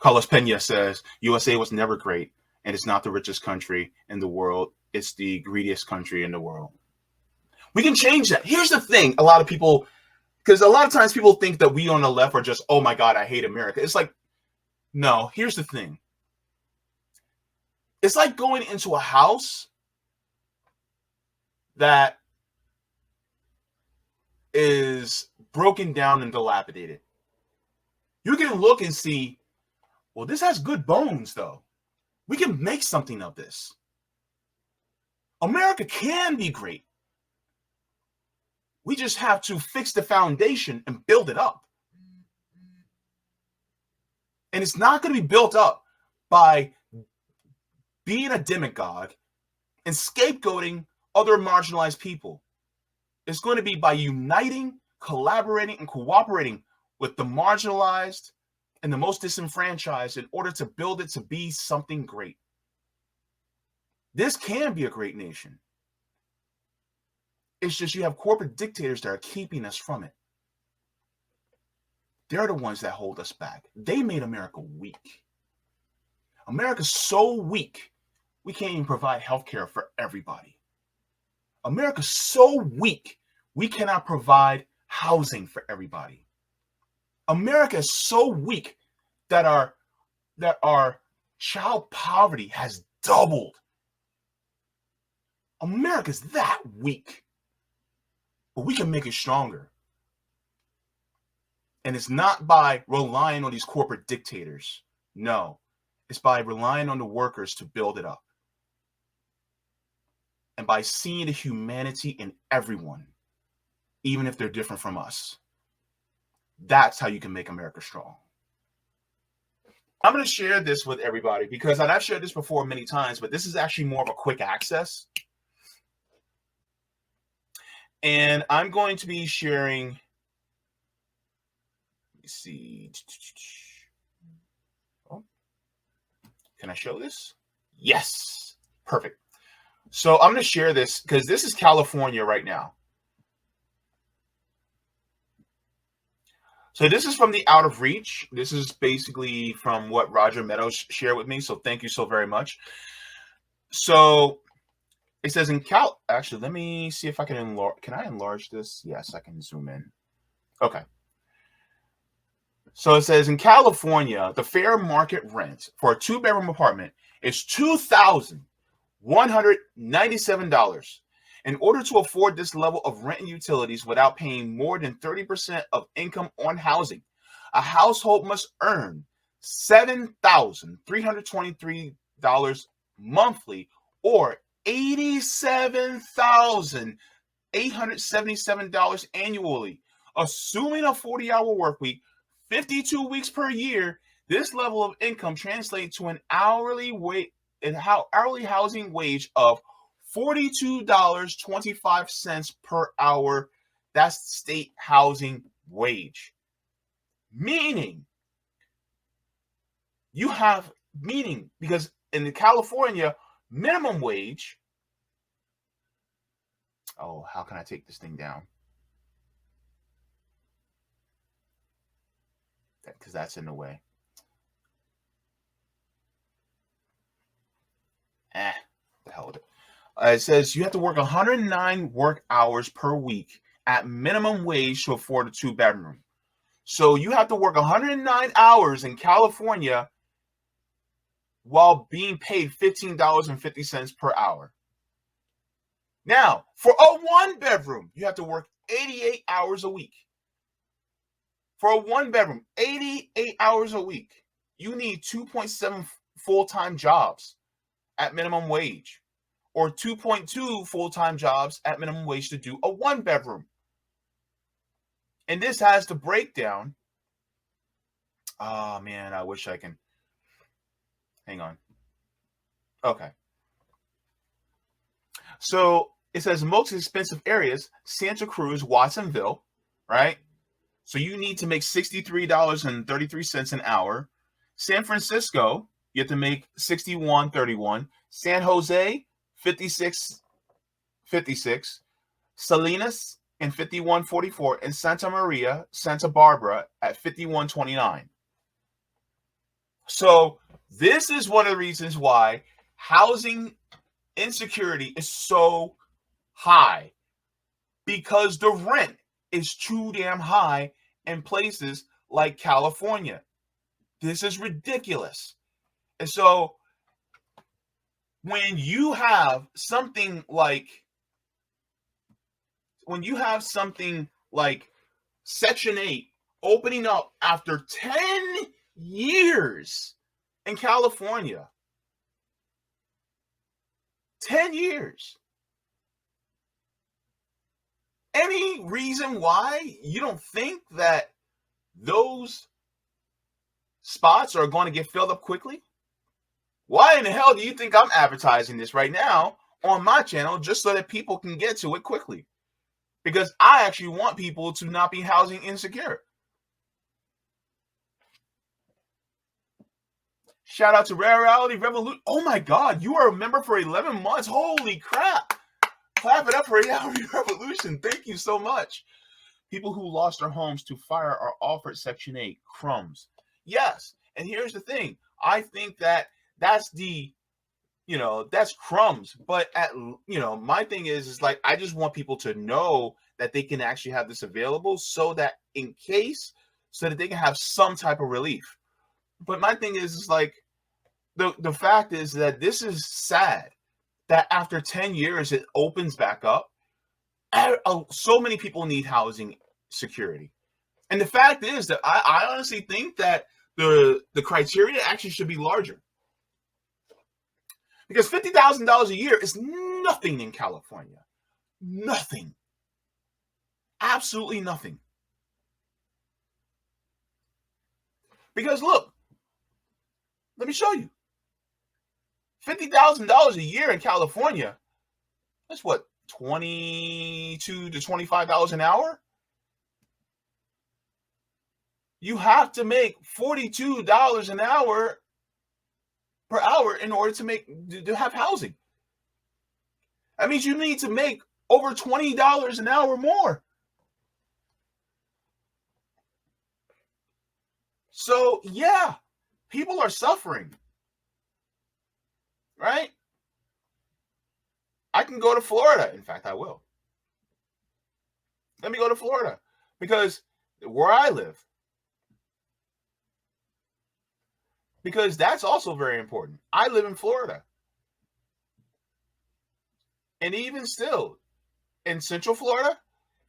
Carlos Pena says, USA was never great, and it's not the richest country in the world. It's the greediest country in the world. We can change that. Here's the thing. A lot of people, because a lot of times people think that we on the left are just, oh my God, I hate America. It's like, no, here's the thing. It's like going into a house that is broken down and dilapidated. You can look and see, well, this has good bones, though. We can make something of this. America can be great. We just have to fix the foundation and build it up. And it's not going to be built up by being a demagogue and scapegoating other marginalized people. It's going to be by uniting, collaborating, and cooperating with the marginalized and the most disenfranchised in order to build it to be something great. This can be a great nation. It's just you have corporate dictators that are keeping us from it. They're the ones that hold us back. They made America weak. America's so weak, we can't even provide health care for everybody. America's so weak, we cannot provide housing for everybody. America is so weak that our child poverty has doubled. America's that weak. But we can make it stronger. And it's not by relying on these corporate dictators. No, it's by relying on the workers to build it up. And by seeing the humanity in everyone, even if they're different from us. That's how you can make America strong. I'm going to share this with everybody because I've shared this before many times, but this is actually more of a quick access. And I'm going to be sharing, let me see. Oh, can I show this? Yes, perfect. So I'm going to share this because this is California right now. So this is from the Out of Reach. This is basically from what Roger Meadows shared with me. So thank you so very much. So it says actually, let me see if I can enlarge. Can I enlarge this? Yes, I can zoom in. Okay. So it says in California, the fair market rent for a 2-bedroom apartment is $2,197. In order to afford this level of rent and utilities without paying more than 30% of income on housing, a household must earn $7,323 monthly or $87,877 annually. Assuming a 40-hour work week, 52 weeks per year, this level of income translates to an hourly housing wage of $42.25 per hour. That's state housing wage. Meaning because in California, minimum wage. Oh, how can I take this thing down? Because that's in the way. The hell with it. It says you have to work 109 work hours per week at minimum wage to afford a 2-bedroom. So you have to work 109 hours in California while being paid $15.50 per hour. Now, for a 1-bedroom, you have to work 88 hours a week. For a 1-bedroom, 88 hours a week. You need 2.7 full-time jobs at minimum wage, or 2.2 full-time jobs at minimum wage to do a 1-bedroom. And this has the breakdown. Oh, man, I wish I can. Hang on. Okay. So it says most expensive areas, Santa Cruz, Watsonville, right? So you need to make $63.33 an hour. San Francisco, you have to make $61.31. San Jose, $56.56. Salinas and $51.44, and Santa Maria, Santa Barbara at $51.29. So this is one of the reasons why housing insecurity is so high, because the rent is too damn high in places like California. This is ridiculous. And so when you have something like Section 8 opening up after 10 years in California, 10 years. Any reason why you don't think that those spots are going to get filled up quickly? Why in the hell do you think I'm advertising this right now on my channel just so that people can get to it quickly? Because I actually want people to not be housing insecure. Shout out to Rare Reality Revolution. Oh my God, you are a member for 11 months. Holy crap. Clap it up for Reality Revolution. Thank you so much. People who lost their homes to fire are offered Section 8 crumbs. Yes, and here's the thing. I think that that's crumbs. But my thing is like, I just want people to know that they can actually have this available so that they can have some type of relief. But my thing is like, the fact is that this is sad that after 10 years, it opens back up. So many people need housing security. And the fact is that I honestly think that the criteria actually should be larger. Because $50,000 a year is nothing in California. Nothing. Absolutely nothing. Because look, let me show you. $50,000 a year in California, that's what, $22 to $25 an hour? You have to make $42 an hour per hour in order to have housing. That means you need to make over $20 an hour more. So yeah, people are suffering, right? I can go to Florida. In fact, I will. Let me go to Florida because where I live, because that's also very important. I live in Florida. And even still, in Central Florida,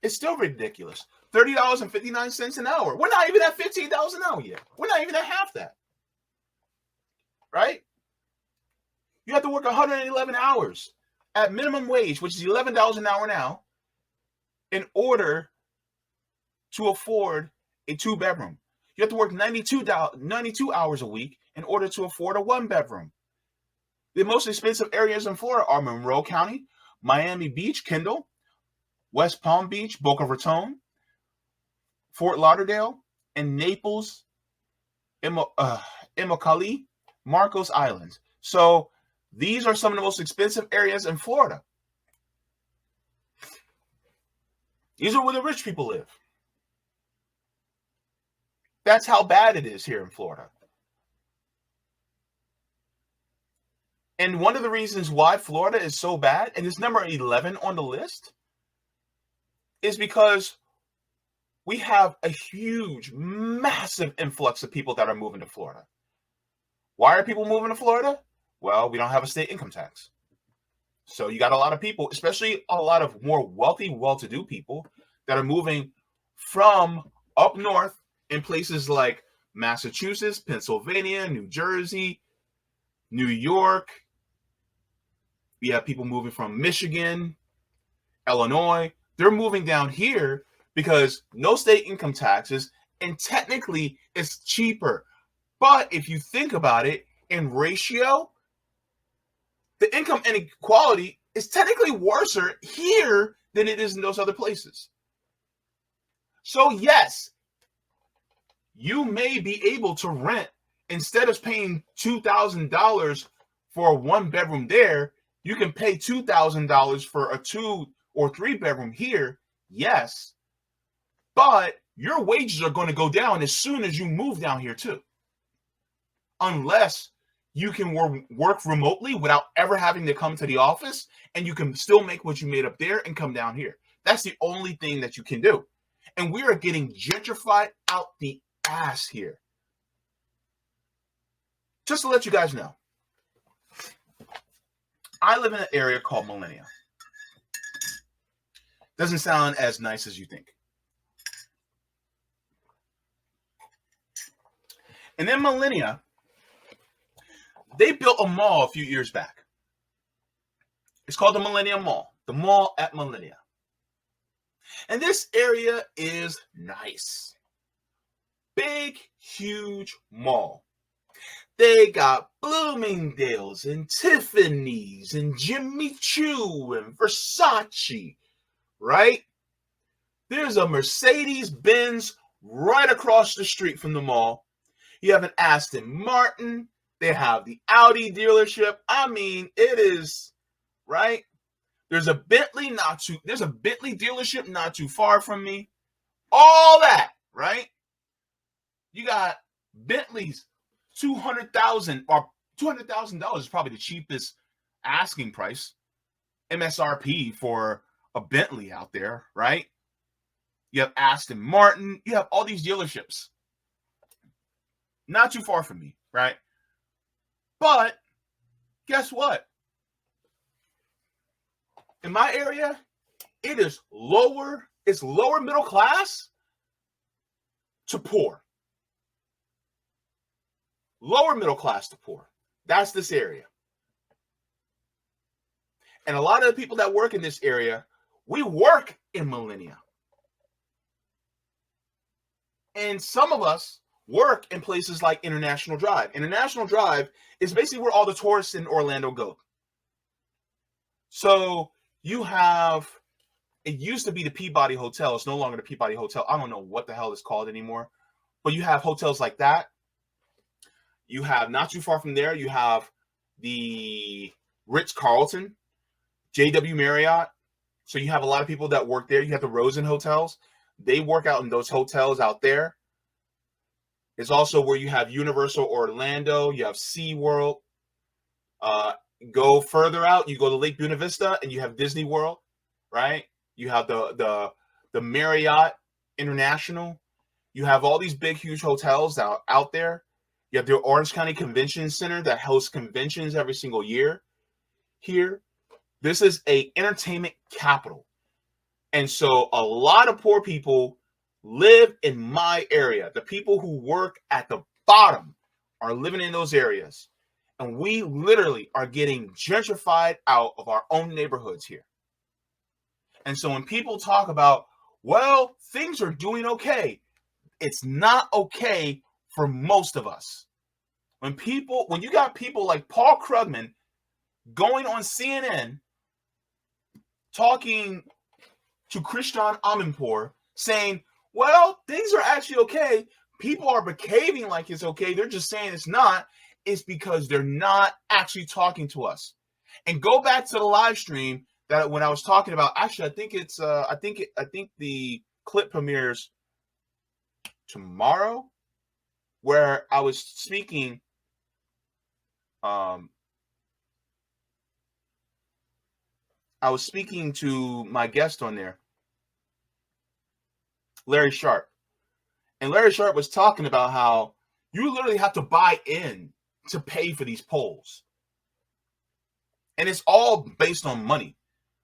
it's still ridiculous. $30.59 an hour. We're not even at $15 an hour yet. We're not even at half that. Right? You have to work 111 hours at minimum wage, which is $11 an hour now, in order to afford a 2-bedroom. You have to work 92 hours a week in order to afford a 1-bedroom. The most expensive areas in Florida are Monroe County, Miami Beach, Kendall, West Palm Beach, Boca Raton, Fort Lauderdale, and Naples, Immokalee, Marcos Islands. So these are some of the most expensive areas in Florida. These are where the rich people live. That's how bad it is here in Florida. And one of the reasons why Florida is so bad, and it's number 11 on the list, is because we have a huge, massive influx of people that are moving to Florida. Why are people moving to Florida? Well, we don't have a state income tax. So you got a lot of people, especially a lot of more wealthy, well-to-do people that are moving from up north in places like Massachusetts, Pennsylvania, New Jersey, New York. We have people moving from Michigan, Illinois. They're moving down here because no state income taxes, and technically it's cheaper. But if you think about it in ratio, the income inequality is technically worse here than it is in those other places. So yes, you may be able to rent, instead of paying $2,000 for a 1-bedroom there, you can pay $2,000 for a 2 or 3-bedroom here. Yes, but your wages are going to go down as soon as you move down here too. unless you can work remotely without ever having to come to the office, and you can still make what you made up there and come down here. That's the only thing that you can do. And we are getting gentrified out the ass here. Just to let you guys know, I live in an area called Millennia. Doesn't sound as nice as you think. And in Millennia, they built a mall a few years back. It's called the Millennium Mall, the mall at Millennia. And this area is nice. Big, huge mall. They got Bloomingdale's and Tiffany's and Jimmy Choo and Versace, right? There's a Mercedes-Benz right across the street from the mall. You have an Aston Martin. They have the Audi dealership. I mean, it is, right? There's a Bentley dealership not too far from me. All that, right? You got Bentleys, $200,000 or $200,000 is probably the cheapest asking price, MSRP for a Bentley out there, right? You have Aston Martin. You have all these dealerships. Not too far from me, right? But guess what? In my area, it is lower. It's lower middle class to poor. Lower middle class to poor. That's this area. And a lot of the people that work in this area, we work in Millennia. And some of us work in places like International Drive. International Drive is basically where all the tourists in Orlando go. So you have, it used to be the Peabody Hotel. It's no longer the Peabody Hotel. I don't know what the hell it's called anymore. But you have hotels like that. You have, not too far from there, you have the Ritz-Carlton, JW Marriott. So you have a lot of people that work there. You have the Rosen hotels. They work out in those hotels out there. It's also where you have Universal Orlando. You have SeaWorld. Go further out, you go to Lake Buena Vista, and you have Disney World, right? You have the Marriott International. You have all these big, huge hotels out there. You have the Orange County Convention Center that hosts conventions every single year here. This is an entertainment capital. And so a lot of poor people live in my area. The people who work at the bottom are living in those areas. And we literally are getting gentrified out of our own neighborhoods here. And so when people talk about, well, things are doing okay, it's not okay for most of us. When you got people like Paul Krugman going on CNN talking to Christian Amanpour saying, well, things are actually okay. People are behaving like it's okay. They're just saying it's not. It's because they're not actually talking to us. And go back to the live stream that when I was talking about, actually, I think the clip premieres tomorrow, where I was speaking to my guest on there, Larry Sharp. And Larry Sharp was talking about how you literally have to buy in to pay for these polls. And it's all based on money.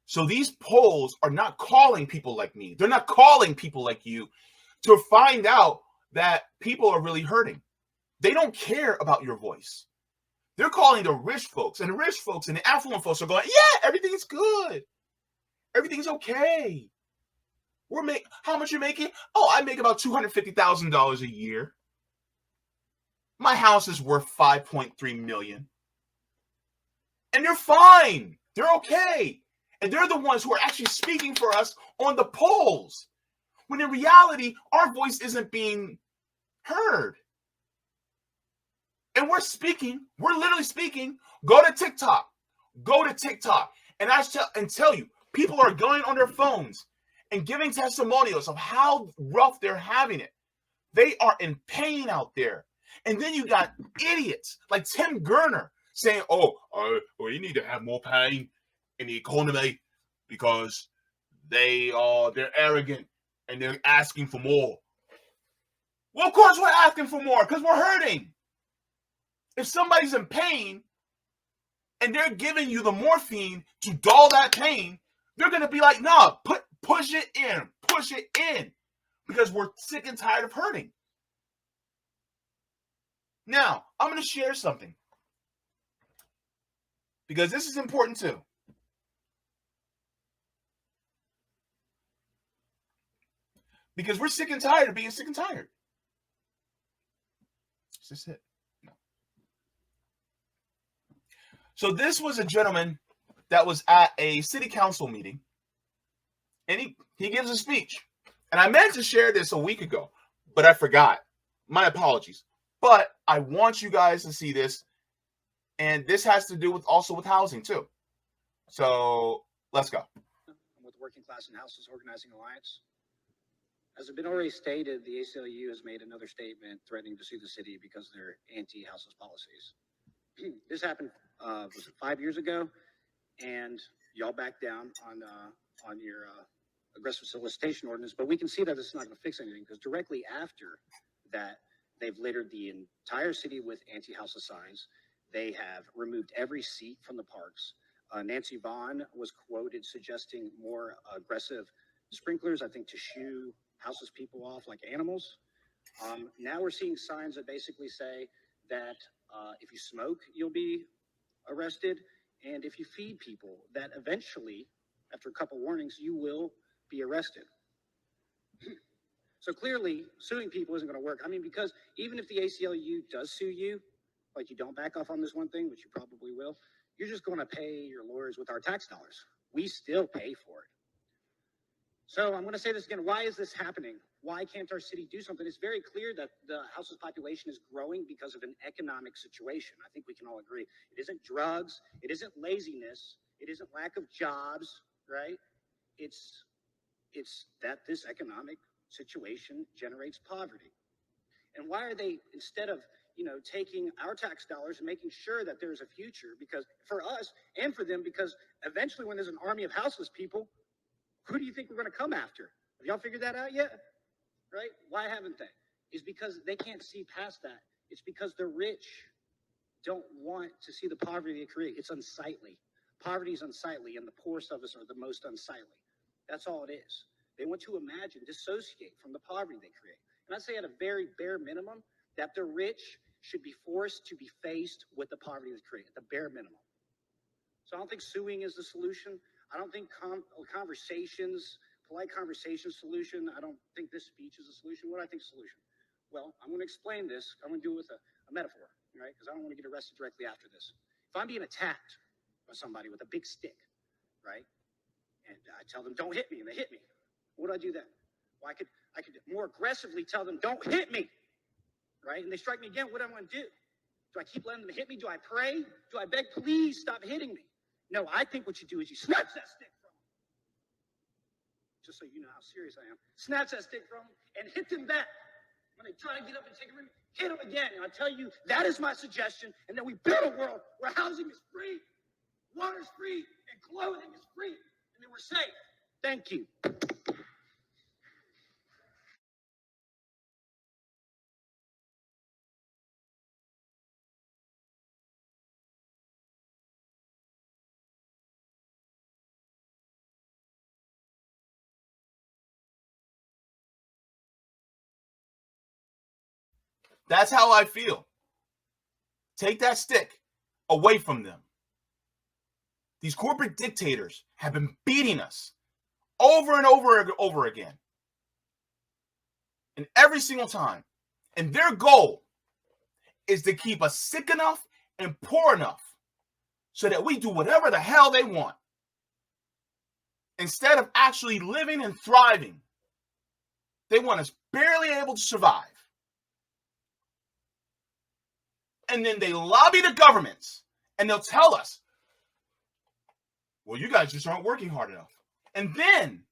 So these polls are not calling people like me. They're not calling people like you to find out that people are really hurting. They don't care about your voice. They're calling the rich folks, and the rich folks and the affluent folks are going, yeah, everything's good. Everything's okay. How much you making? Oh, I make about $250,000 a year. My house is worth $5.3 million. And they're fine. They're okay. And they're the ones who are actually speaking for us on the polls. When in reality, our voice isn't being heard. And we're literally speaking. Go to TikTok. And tell you, people are going on their phones and giving testimonials of how rough they're having it. They are in pain out there. And then you got idiots like Tim Gurner saying, we need to have more pain in the economy because they're arrogant and they're asking for more. Well, of course we're asking for more because we're hurting. If somebody's in pain and they're giving you the morphine to dull that pain, they're going to be like, nah, push it in, because we're sick and tired of hurting. Now, I'm going to share something because this is important too. Because we're sick and tired of being sick and tired. Is this it? No. So this was a gentleman that was at a city council meeting, and he gives a speech. And I meant to share this a week ago, but I forgot. My apologies. But I want you guys to see this, and this has to do with housing too. So let's go. I'm with Working Class and Houses Organizing Alliance. As has been already stated, the ACLU has made another statement threatening to sue the city because of their anti-houseless policies. This happened, was it 5 years ago? And y'all backed down on your aggressive solicitation ordinance. But we can see that this is not going to fix anything, because directly after that, they've littered the entire city with anti-houseless signs. They have removed every seat from the parks. Nancy Vaughn was quoted suggesting more aggressive sprinklers, I think, to shoo houseless people off like animals. Now we're seeing signs that basically say that if you smoke, you'll be arrested. And if you feed people, that eventually, after a couple warnings, you will be arrested. So clearly, suing people isn't going to work. I mean, because even if the ACLU does sue you, like you don't back off on this one thing, which you probably will, you're just going to pay your lawyers with our tax dollars. We still pay for it. So I'm going to say this again. Why is this happening? Why can't our city do something? It's very clear that the houseless population is growing because of an economic situation. I think we can all agree. It isn't drugs. It isn't laziness. It isn't lack of jobs, right? It's that this economic situation generates poverty. And why are they, instead of, taking our tax dollars and making sure that there's a future, because for us and for them, because eventually when there's an army of houseless people, who do you think we're going to come after? Have y'all figured that out yet? Right? Why haven't they? It's because they can't see past that. It's because the rich don't want to see the poverty they create. It's unsightly. Poverty is unsightly, and the poorest of us are the most unsightly. That's all it is. They want to imagine, dissociate from the poverty they create. And I'd say at a very bare minimum, that the rich should be forced to be faced with the poverty they create, at the bare minimum. So I don't think suing is the solution. I don't think polite conversation solution. I don't think this speech is a solution. What do I think is a solution? Well, I'm going to explain this. I'm going to do it with a metaphor, right? Because I don't want to get arrested directly after this. If I'm being attacked by somebody with a big stick, right? And I tell them, don't hit me, and they hit me. What do I do then? Well, I could more aggressively tell them, don't hit me, right? And they strike me again. What do I want to do? Do I keep letting them hit me? Do I pray? Do I beg, please stop hitting me? No, I think what you do is you snatch that stick from them. Just so you know how serious I am. Snatch that stick from them and hit them back. When they try to get up and take a room, hit them again. And I tell you, that is my suggestion. And then we build a world where housing is free, water's free, and clothing is free. And then we're safe. Thank you. That's how I feel. Take that stick away from them. These corporate dictators have been beating us over and over again. And every single time. And their goal is to keep us sick enough and poor enough so that we do whatever the hell they want, instead of actually living and thriving. They want us barely able to survive. And then they lobby the governments, and they'll tell us, well, you guys just aren't working hard enough. And then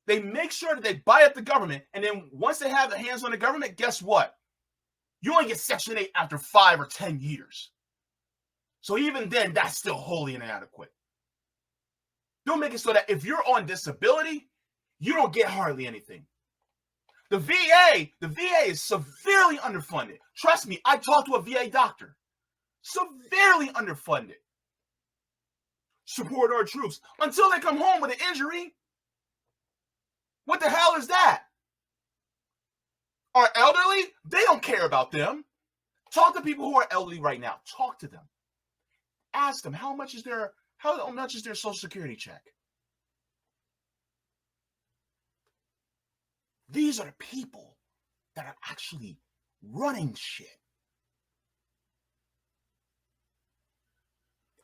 they make sure that they buy up the government, and then once they have their hands on the government, guess what? You only get Section 8 after 5 or 10 years. So even then, that's still wholly inadequate. Don't make it so that if you're on disability, you don't get hardly anything. The VA is severely underfunded. Trust me, I talked to a VA doctor. Severely underfunded. Support our troops until they come home with an injury. What the hell is that? Our elderly, they don't care about them. Talk to people who are elderly right now. Talk to them. Ask them how much is their Social Security check. These are the people that are actually running shit.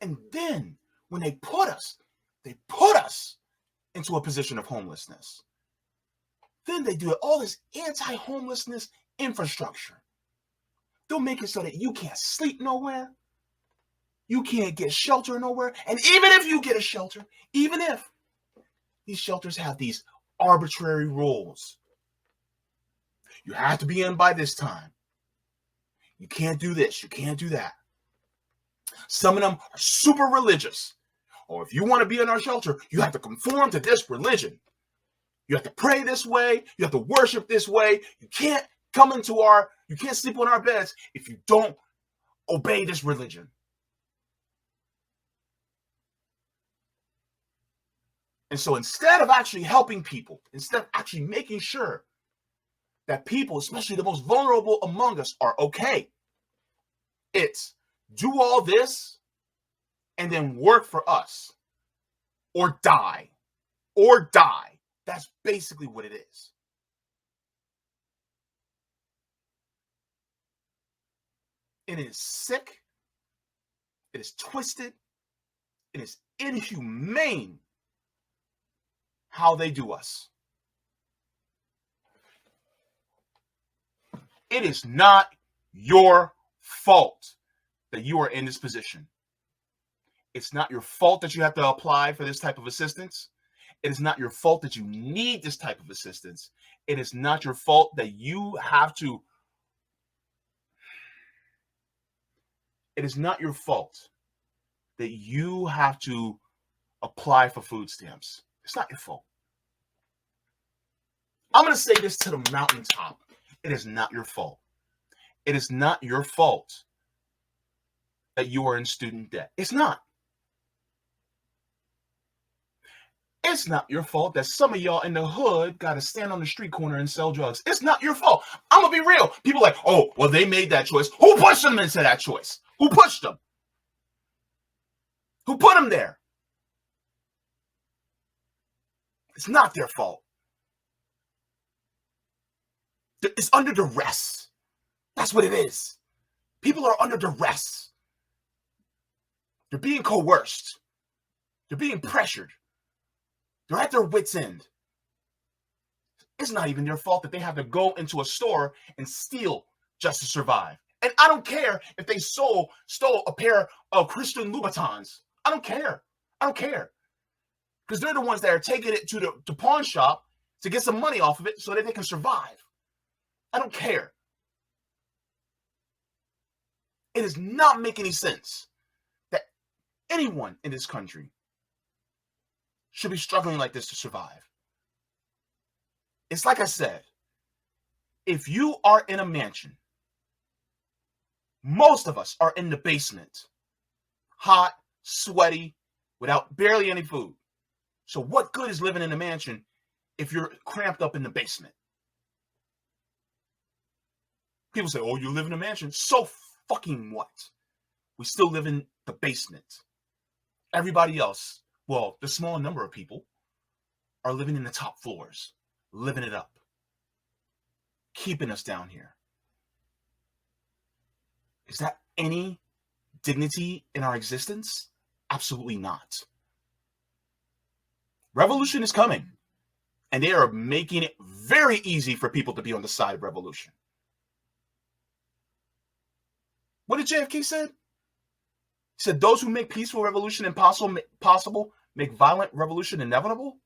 And then when they put us into a position of homelessness. Then they do all this anti-homelessness infrastructure. They'll make it so that you can't sleep nowhere. You can't get shelter nowhere. And even if you get a shelter, even if these shelters have these arbitrary rules, you have to be in by this time. You can't do this. You can't do that. Some of them are super religious. Or if you want to be in our shelter, you have to conform to this religion. You have to pray this way. You have to worship this way. You can't you can't sleep on our beds if you don't obey this religion. And so instead of actually helping people, instead of actually making sure that people, especially the most vulnerable among us, are okay, it's do all this and then work for us or die. Or die. That's basically what it is. It is sick. It is twisted. It is inhumane how they do us. It is not your fault that you are in this position. It's not your fault that you have to apply for this type of assistance. It is not your fault that you need this type of assistance. It is not your fault that you have to. It is not your fault that you have to apply for food stamps. It's not your fault. I'm going to say this to the mountaintop. It is not your fault. It is not your fault that you are in student debt. It's not. It's not your fault that some of y'all in the hood got to stand on the street corner and sell drugs. It's not your fault. I'm going to be real. People are like, oh, well, they made that choice. Who pushed them into that choice? Who pushed them? Who put them there? It's not their fault. It's under duress. That's what it is. People are under duress. They're being coerced. They're being pressured. They're at their wits' end. It's not even their fault that they have to go into a store and steal just to survive. And I don't care if they stole a pair of Christian Louboutins. I don't care. I don't care. Because they're the ones that are taking it to the pawn shop to get some money off of it so that they can survive. I don't care. It does not make any sense that anyone in this country should be struggling like this to survive. It's like I said, if you are in a mansion, most of us are in the basement, hot, sweaty, without barely any food. So what good is living in a mansion if you're cramped up in the basement? People say, oh, you live in a mansion. So fucking what? We still live in the basement. Everybody else, well, the small number of people are living in the top floors, living it up, keeping us down here. Is that any dignity in our existence? Absolutely not. Revolution is coming, and they are making it very easy for people to be on the side of revolution. What did JFK say? He said, those who make peaceful revolution impossible make violent revolution inevitable.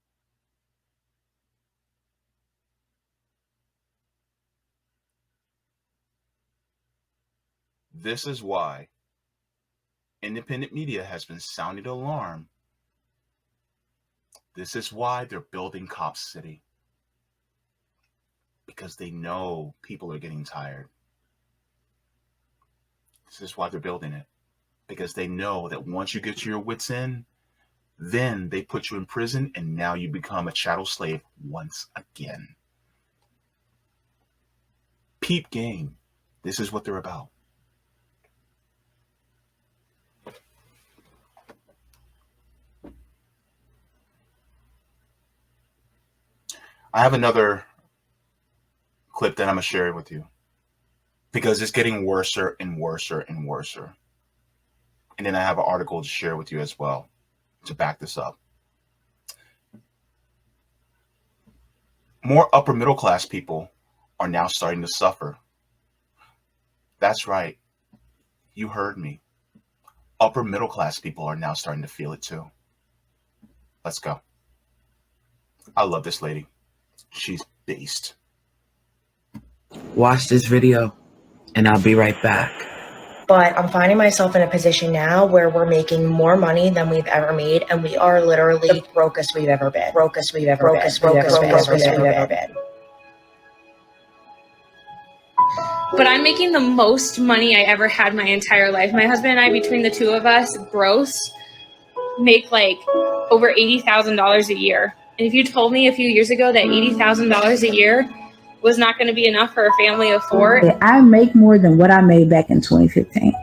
This is why independent media has been sounding the alarm. This is why they're building Cop City. Because they know people are getting tired. This is why they're building it. Because they know that once you get to your wits' end, then they put you in prison and now you become a chattel slave once again. Peep game. This is what they're about. I have another clip that I'm going to share with you because it's getting worser and worser and worser. And then I have an article to share with you as well to back this up. More upper middle class people are now starting to suffer. That's right. You heard me. Upper middle class people are now starting to feel it too. Let's go. I love this lady. She's based. Watch this video and I'll be right back. But I'm finding myself in a position now where we're making more money than we've ever made, and we are literally the brokest we've ever been. Brokest we've ever been. But I'm making the most money I ever had my entire life. My husband and I, between the two of us, gross, make like over $80,000 a year. And if you told me a few years ago that $80,000 a year was not going to be enough for a family of four. I make more than what I made back in 2015.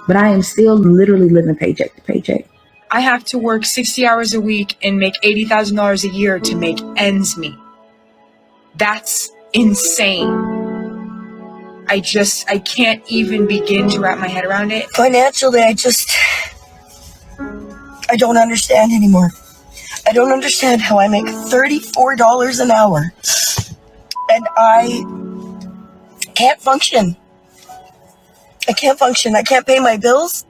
But I am still literally living paycheck to paycheck. I have to work 60 hours a week and make $80,000 a year to make ends meet. That's insane. I can't even begin to wrap my head around it. Financially, I don't understand anymore. I don't understand how I make $34 an hour and I can't function. I can't pay my bills.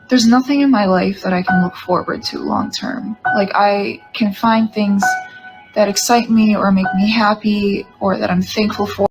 There's nothing in my life that I can look forward to long term. Like, I can find things that excite me or make me happy or that I'm thankful for.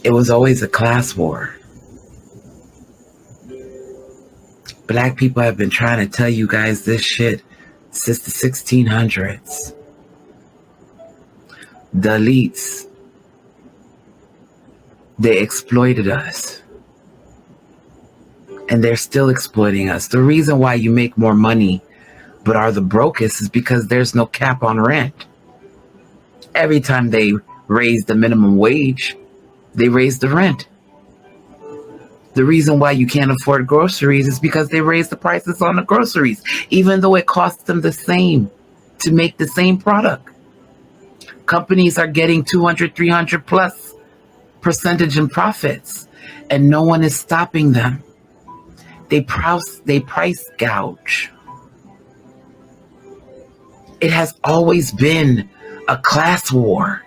It was always a class war. Black people have been trying to tell you guys this shit since the 1600s. The elites, they exploited us. And they're still exploiting us. The reason why you make more money but are the brokest is because there's no cap on rent. Every time they raise the minimum wage, they raise the rent. The reason why you can't afford groceries is because they raise the prices on the groceries, even though it costs them the same to make the same product. Companies are getting 200, 300 plus percentage in profits, and no one is stopping them. They price gouge. It has always been a class war.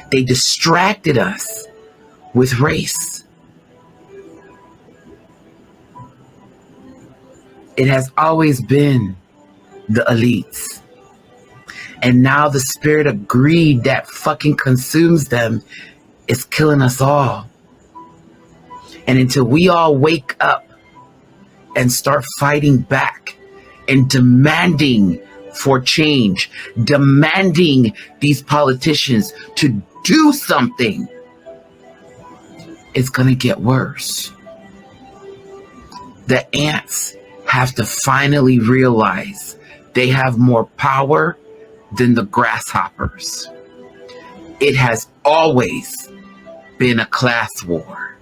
They distracted us with race. It has always been the elites. And now the spirit of greed that fucking consumes them is killing us all. And until we all wake up and start fighting back and demanding for change, demanding these politicians to do something, it's going to get worse. The ants have to finally realize they have more power than the grasshoppers. It has always been a class war.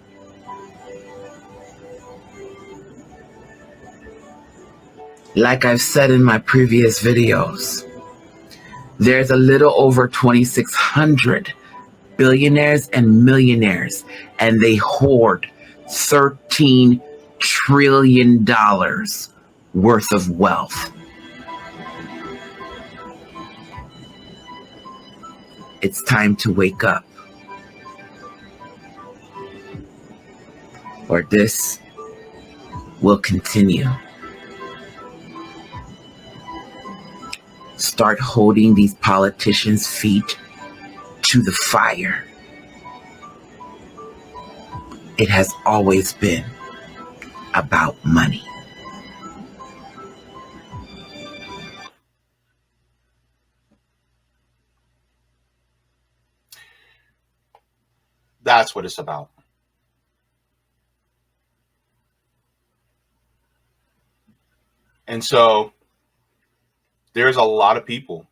Like I've said in my previous videos, there's a little over 2,600 billionaires and millionaires, and they hoard $13 trillion worth of wealth. It's time to wake up, or this will continue. Start holding these politicians' feet to the fire. It has always been about money. That's what it's about. And so there's a lot of people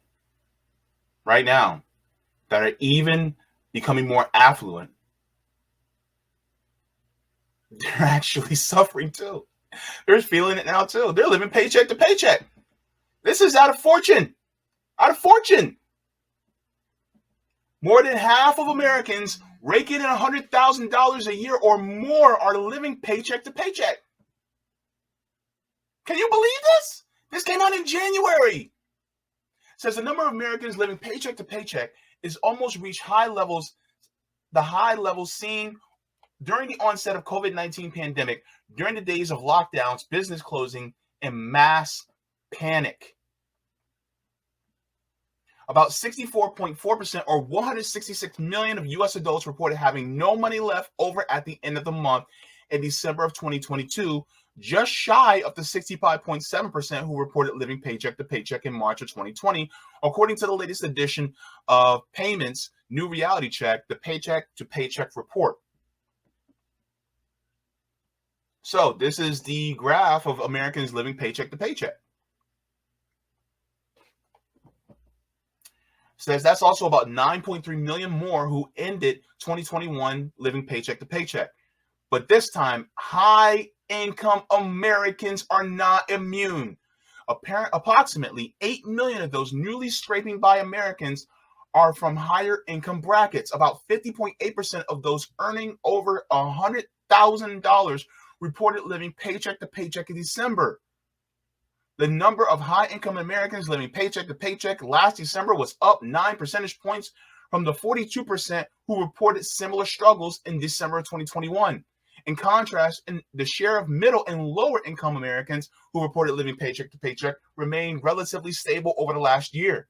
right now that are even becoming more affluent. They're actually suffering too. They're feeling it now too. They're living paycheck to paycheck. This is out of fortune. Out of fortune. More than half of Americans raking in $100,000 a year or more are living paycheck to paycheck. Can you believe this? This came out in January. It says the number of Americans living paycheck to paycheck is almost reached the high levels seen during the onset of COVID-19 pandemic, during the days of lockdowns, business closing, and mass panic. About 64.4% or 166 million of U.S. adults reported having no money left over at the end of the month in December of 2022, just shy of the 65.7% who reported living paycheck to paycheck in March of 2020, according to the latest edition of Payments New Reality Check, the Paycheck to Paycheck report. So this is the graph of Americans living paycheck to paycheck. Says that's also about 9.3 million more who ended 2021 living paycheck to paycheck. But this time, high-income Americans are not immune. Approximately 8 million of those newly scraping by Americans are from higher income brackets. About 50.8% of those earning over $100,000 reported living paycheck to paycheck in December. The number of high-income Americans living paycheck to paycheck last December was up 9 percentage points from the 42% who reported similar struggles in December of 2021. In contrast, the share of middle and lower income Americans who reported living paycheck to paycheck remained relatively stable over the last year.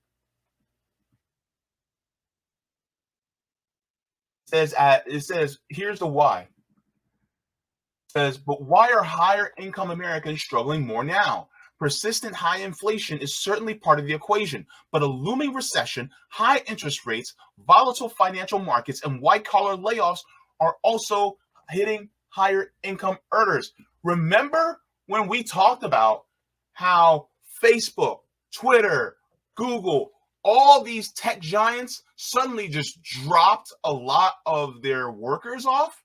It says, here's the why. It says, but why are higher income Americans struggling more now? Persistent high inflation is certainly part of the equation, but a looming recession, high interest rates, volatile financial markets, and white-collar layoffs are also hitting higher income earners. Remember when we talked about how Facebook, Twitter, Google, all these tech giants suddenly just dropped a lot of their workers off?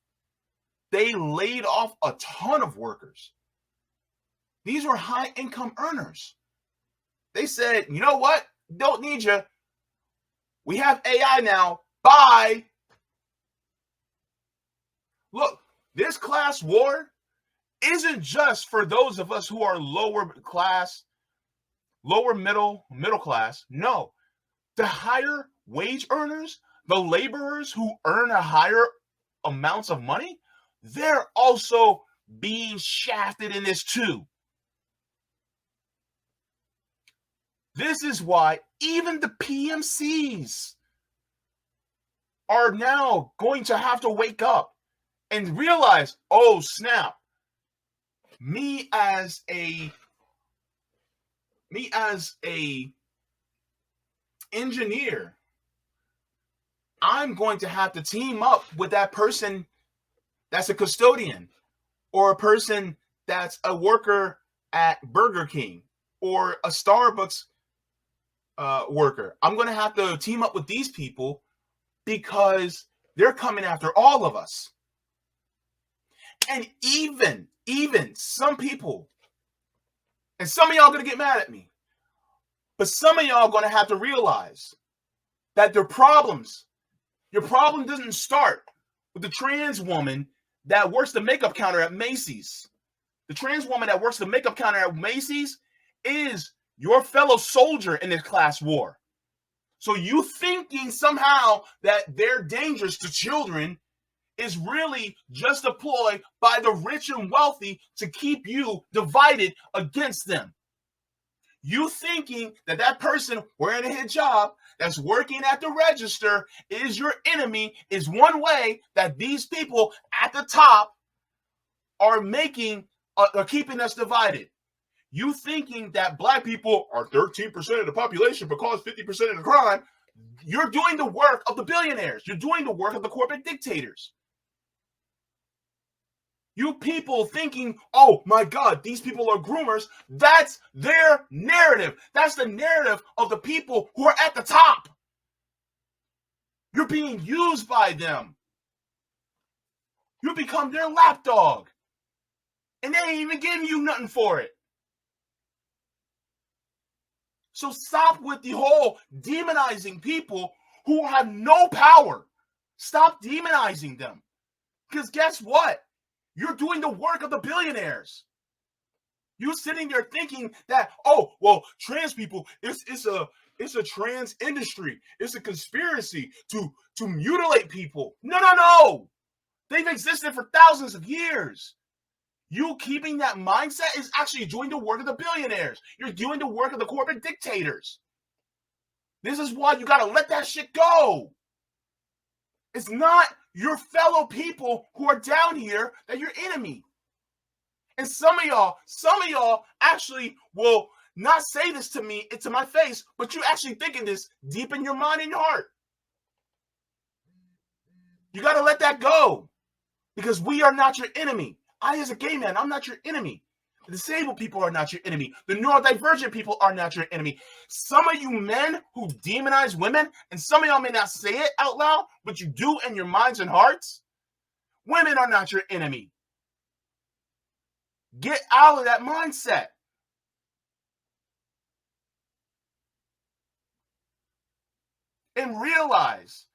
They laid off a ton of workers. These were high income earners. They said, you know what? Don't need you. We have AI now. Bye. Look, this class war isn't just for those of us who are lower class, lower middle class. No, the higher wage earners, the laborers who earn a higher amounts of money, they're also being shafted in this too. This is why even the PMCs are now going to have to wake up and realize, oh snap, me as a engineer, I'm going to have to team up with that person that's a custodian, or a person that's a worker at Burger King, or a Starbucks worker. I'm going to have to team up with these people because they're coming after all of us. And even some people, and some of y'all are going to get mad at me, but some of y'all are going to have to realize that your problem doesn't start with the trans woman that works the makeup counter at Macy's. The trans woman that works the makeup counter at Macy's is your fellow soldier in this class war. So you thinking somehow that they're dangerous to children is really just a ploy by the rich and wealthy to keep you divided against them. You thinking that that person wearing a hijab that's working at the register is your enemy is one way that these people at the top are keeping us divided. You thinking that black people are 13% of the population but cause 50% of the crime. You're doing the work of the billionaires. You're doing the work of the corporate dictators. You people thinking, oh my God, these people are groomers. That's their narrative. That's the narrative of the people who are at the top. You're being used by them. You become their lapdog. And they ain't even giving you nothing for it. So stop with the whole demonizing people who have no power. Stop demonizing them. Because guess what? You're doing the work of the billionaires. You're sitting there thinking that, oh, well, trans people, it's a trans industry. It's a conspiracy to mutilate people. No. They've existed for thousands of years. You keeping that mindset is actually doing the work of the billionaires. You're doing the work of the corporate dictators. This is why you got to let that shit go. It's not your fellow people who are down here that you're enemy. And some of y'all actually will not say this to me, to my face, but you actually thinking this deep in your mind and your heart. You got to let that go because we are not your enemy. I, as a gay man, I'm not your enemy. The disabled people are not your enemy. The neurodivergent people are not your enemy. Some of you men who demonize women, and some of y'all may not say it out loud, but you do in your minds and hearts, women are not your enemy. Get out of that mindset. And realize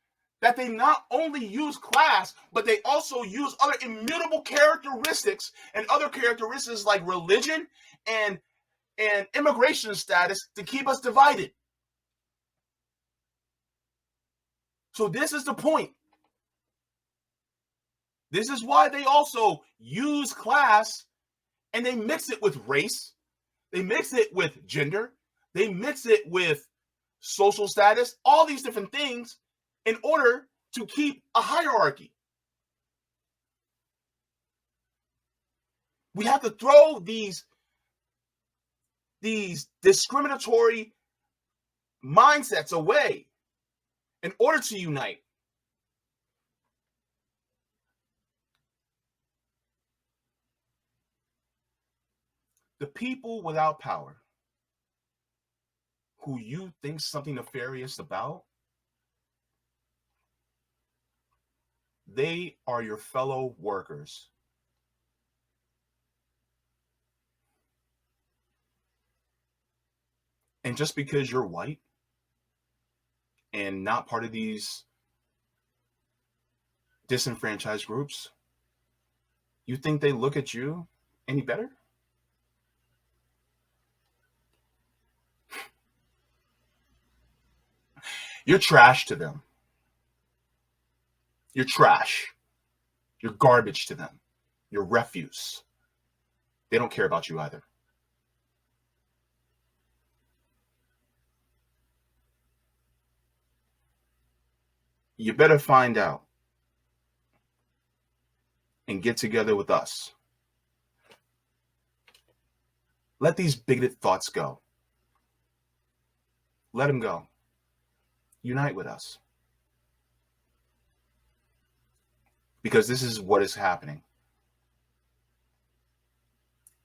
that they not only use class, but they also use other immutable characteristics and other characteristics like religion and immigration status to keep us divided. So this is the point. This is why they also use class and they mix it with race. They mix it with gender. They mix it with social status, all these different things in order to keep a hierarchy. We have to throw these discriminatory mindsets away in order to unite. The people without power who you think something nefarious about, they are your fellow workers. And just because you're white and not part of these disenfranchised groups, you think they look at you any better? You're trash to them. You're trash. You're garbage to them. You're refuse. They don't care about you either. You better find out and get together with us. Let these bigoted thoughts go. Let them go. unite with us. Because this is what is happening,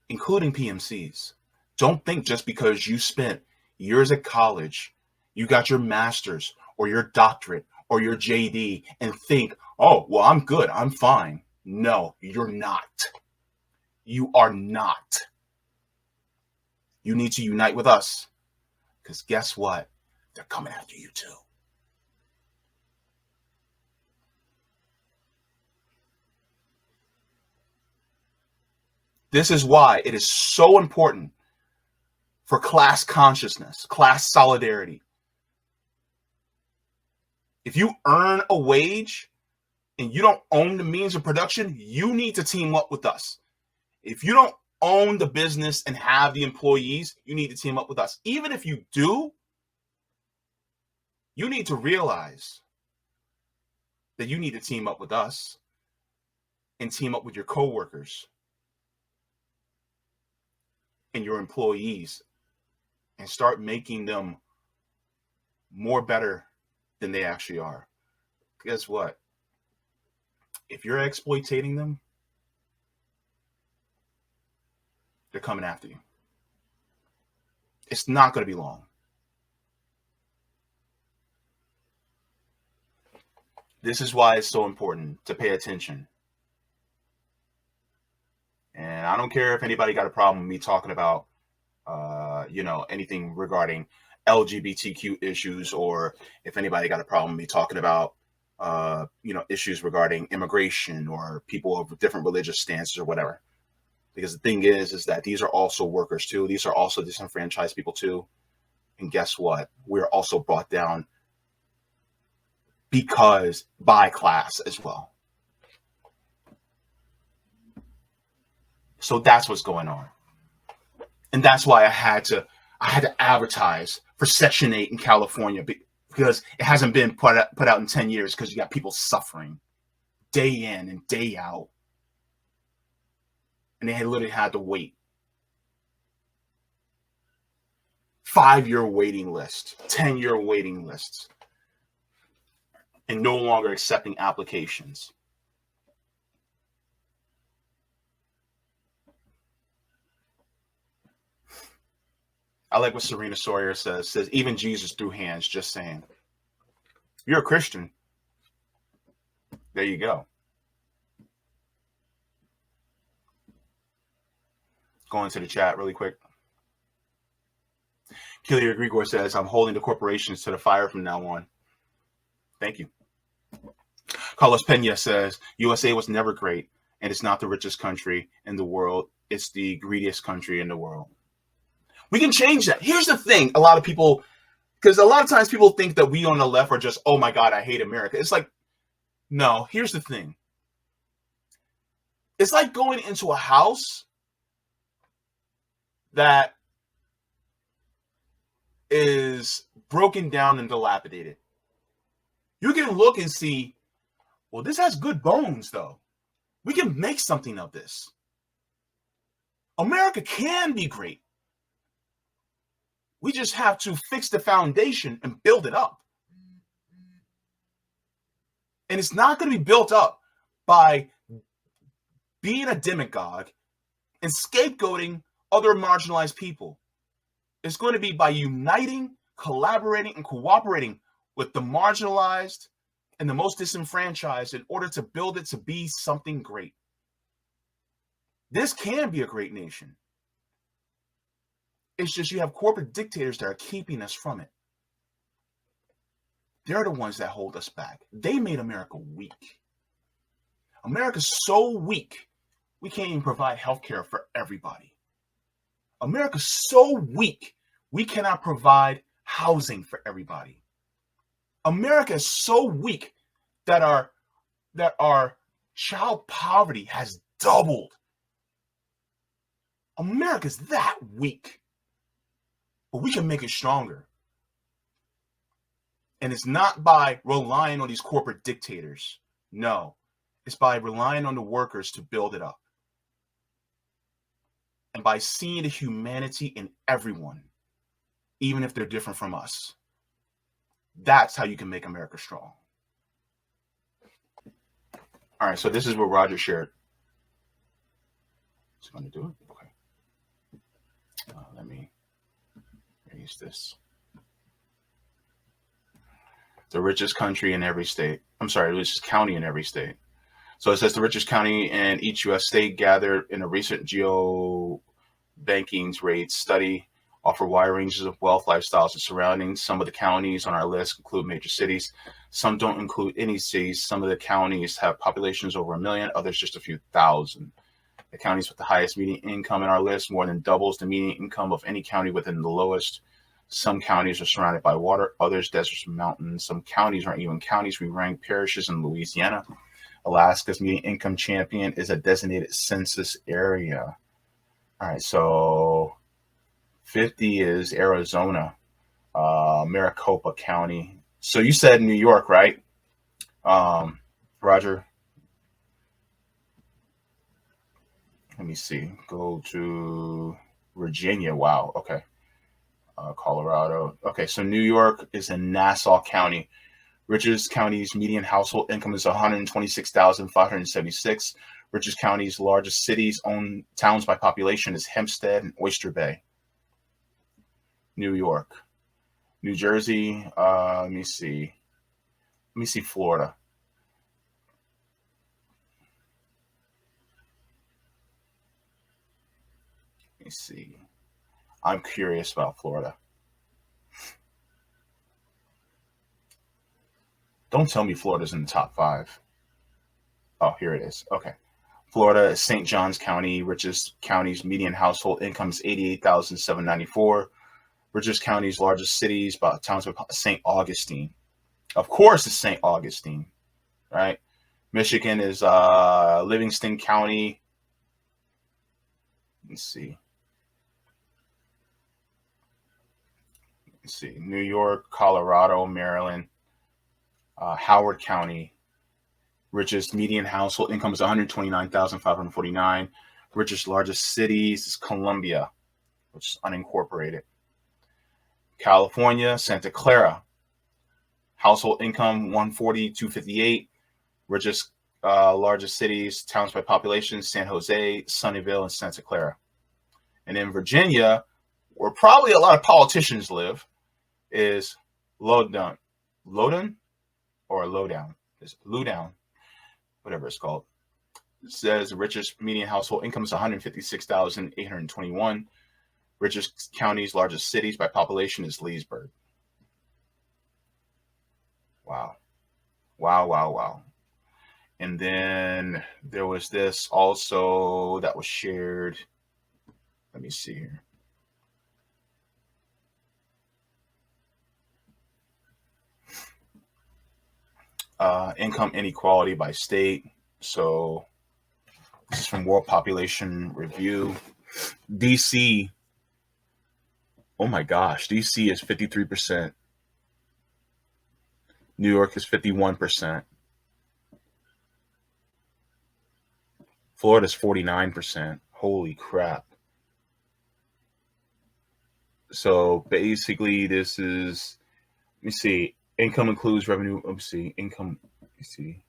including PMCs. Don't think just because you spent years at college, you got your master's or your doctorate or your JD and think, oh, well, I'm good, I'm fine. No, you're not. You are not. You need to unite with us, because guess what? They're coming after you too. This is why it is so important for class consciousness, class solidarity. If you earn a wage and you don't own the means of production, you need to team up with us. If you don't own the business and have the employees, you need to team up with us. Even if you do, you need to realize that you need to team up with us and team up with your coworkers and your employees and start making them more better than they actually are. Guess what? If you're exploiting them, they're coming after you. It's not going to be long. This is why it's so important to pay attention. And I don't care if anybody got a problem with me talking about, anything regarding LGBTQ issues, or if anybody got a problem with me talking about, issues regarding immigration or people of different religious stances or whatever. Because the thing is that these are also workers too. These are also disenfranchised people too. And guess what? We're also brought down by class as well. So that's what's going on. And that's why I had to advertise for Section 8 in California, because it hasn't been put out in 10 years, because you got people suffering day in and day out. And they had literally had to wait. 5-year waiting list, 10-year waiting lists, and no longer accepting applications. I like what Serena Sawyer says, even Jesus threw hands, just saying. You're a Christian. There you go. Going to the chat really quick. Killier Grigor says, I'm holding the corporations to the fire from now on. Thank you. Carlos Pena says, USA was never great, and it's not the richest country in the world. It's the greediest country in the world. We can change that. Here's the thing. A lot of people, because a lot of times people think that we on the left are just, oh my God, I hate America. It's like, no, here's the thing. It's like going into a house that is broken down and dilapidated. You can look and see, well, this has good bones, though. We can make something of this. America can be great. We just have to fix the foundation and build it up. And it's not going to be built up by being a demagogue and scapegoating other marginalized people. It's going to be by uniting, collaborating, and cooperating with the marginalized and the most disenfranchised in order to build it to be something great. This can be a great nation. It's just you have corporate dictators that are keeping us from it. They're the ones that hold us back. They made America weak. America's so weak, we can't even provide health care for everybody. America's so weak, we cannot provide housing for everybody. America is so weak that our child poverty has doubled. America's that weak. But we can make it stronger. And it's not by relying on these corporate dictators. No, it's by relying on the workers to build it up. And by seeing the humanity in everyone, even if they're different from us. That's how you can make America strong. All right, so this is what Roger shared. Is it going to do it? Okay. Let me erase this. The richest country in every state. I'm sorry, the richest county in every state. So it says the richest county in each U.S. state gathered in a recent geo bankings rates study offer wide ranges of wealth, lifestyles, and surroundings. Some of the counties on our list include major cities. Some don't include any cities. Some of the counties have populations over 1 million, others just a few thousand. The counties with the highest median income in our list more than doubles the median income of any county within the lowest. Some counties are surrounded by water, others deserts and mountains. Some counties aren't even counties. We rank parishes in Louisiana. Alaska's median income champion is a designated census area. All right, so 50 is Arizona, Maricopa County. So you said New York, right? Roger. Let me see. Go to Virginia. Wow. Okay. Colorado. Okay, so New York is in Nassau County. Richest County's median household income is $126,576. Richest County's largest cities owned towns by population is Hempstead and Oyster Bay. New York. New Jersey. Let me see. Florida. Let me see. I'm curious about Florida. Don't tell me Florida's in the top 5. Oh, here it is. Okay. Florida is St. Johns County. Richest county's median household income is $88,794. Richest county's largest cities, towns of St. Augustine. Of course, it's St. Augustine, right? Michigan is Livingston County. Let's see. New York, Colorado, Maryland, Howard County. Richest median household income is $129,549. Richest largest cities is Columbia, which is unincorporated. California, Santa Clara. Household income $140,258. Richest largest cities, towns by population, San Jose, Sunnyvale, and Santa Clara. And in Virginia, where probably a lot of politicians live, is Loudoun. It's Loudoun, whatever it's called. It says the richest median household income is $156,821. Richest counties, largest cities by population is Leesburg. Wow. And then there was this also that was shared. Let me see here. Income inequality by state. So this is from World Population Review. DC. Oh my gosh, DC is 53%. New York is 51%. Florida is 49%. Holy crap. So basically this is, let me see, income includes revenue. Let me see, income, let me see.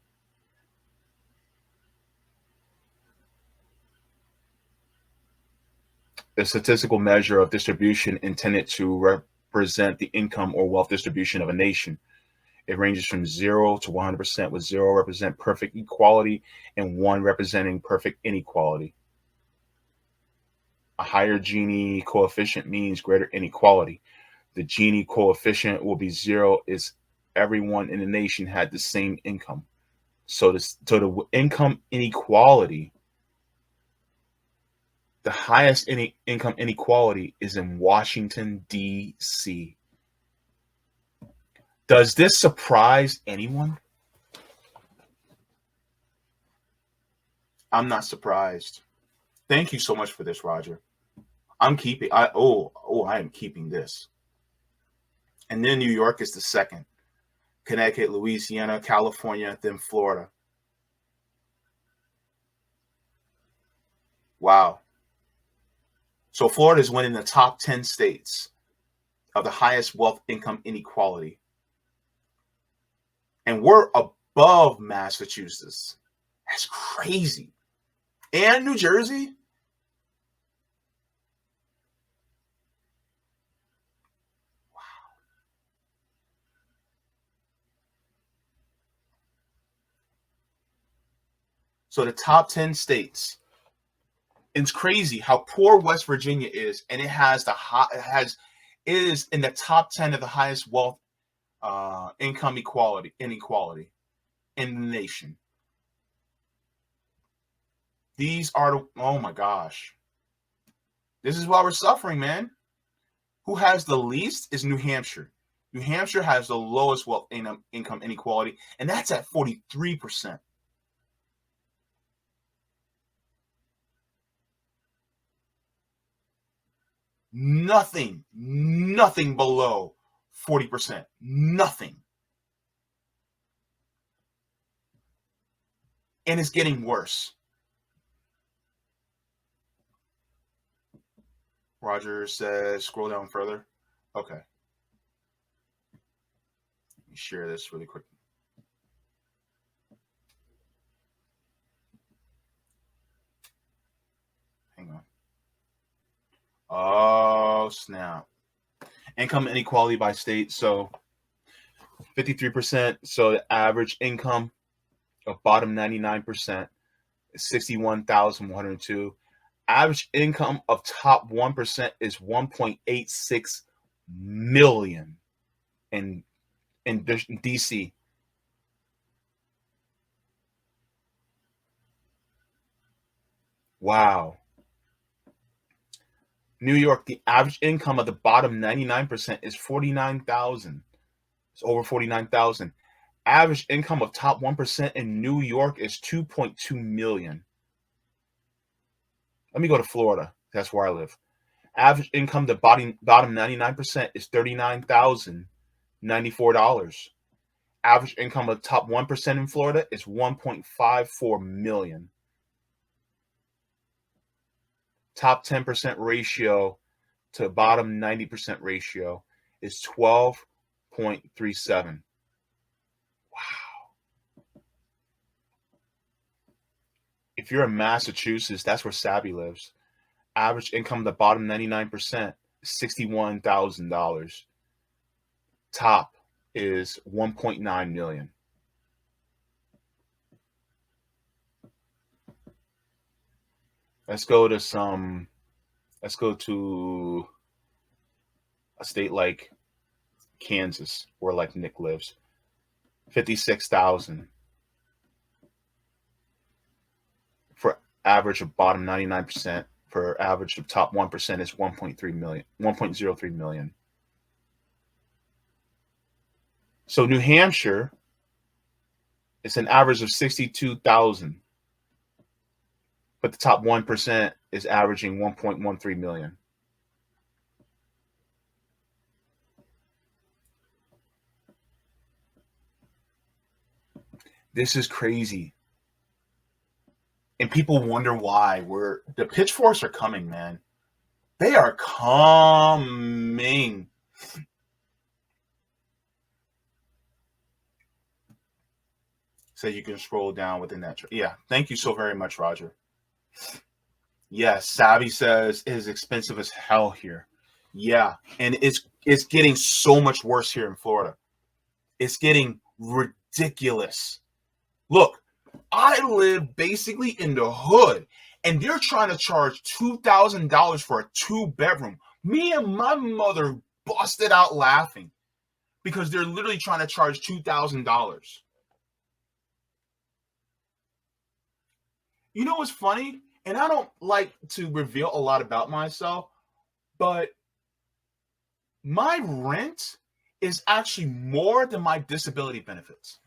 A statistical measure of distribution intended to represent the income or wealth distribution of a nation. It ranges from 0 to 100%, with 0 represent perfect equality and 1 representing perfect inequality. A higher Gini coefficient means greater inequality. The Gini coefficient will be 0 if everyone in the nation had the same income. So the income inequality, the highest income inequality is in Washington, D.C. Does this surprise anyone? I'm not surprised. Thank you so much for this, Roger. I am keeping this. And then New York is the second. Connecticut, Louisiana, California, then Florida. Wow. So Florida is winning the top 10 states of the highest wealth income inequality. And we're above Massachusetts. That's crazy. And New Jersey. Wow. So the top 10 states. It's crazy how poor West Virginia is, and it is in the top 10 of the highest wealth income inequality in the nation. These are oh my gosh. This is why we're suffering, man. Who has the least is New Hampshire. New Hampshire has the lowest wealth income inequality, and that's at 43%. Nothing below 40%. Nothing. And it's getting worse. Roger says, scroll down further. Okay. Let me share this really quick. Hang on. Oh, snap. Income inequality by state. So 53%. So the average income of bottom 99% is 61,102. Average income of top 1% is 1.86 million in DC. Wow. New York, the average income of the bottom 99% is 49,000. It's over 49,000. Average income of top 1% in New York is 2.2 million. Let me go to Florida. That's where I live. Average income, the bottom 99% is $39,094. Average income of the top 1% in Florida is 1.54 million. Top 10% ratio to bottom 90% ratio is 12.37. Wow. If you're in Massachusetts, that's where Sabby lives. Average income of the bottom 99% is $61,000. Top is 1.9 million. Let's go to a state like Kansas, where like Nick lives. 56,000 for average of bottom 99%. For average of top 1% is 1.03 million. So New Hampshire is an average of 62,000. But the top 1% is averaging 1.13 million. This is crazy. And people wonder why. The pitchforks are coming, man. They are coming. So you can scroll down within that. Yeah, thank you so very much, Roger. Yes, Savvy says it is expensive as hell here. Yeah, and it's getting so much worse here in Florida. It's getting ridiculous. Look, I live basically in the hood, and they're trying to charge $2,000 for a 2-bedroom. Me and my mother busted out laughing because they're literally trying to charge $2,000. You know what's funny? And I don't like to reveal a lot about myself, but my rent is actually more than my disability benefits.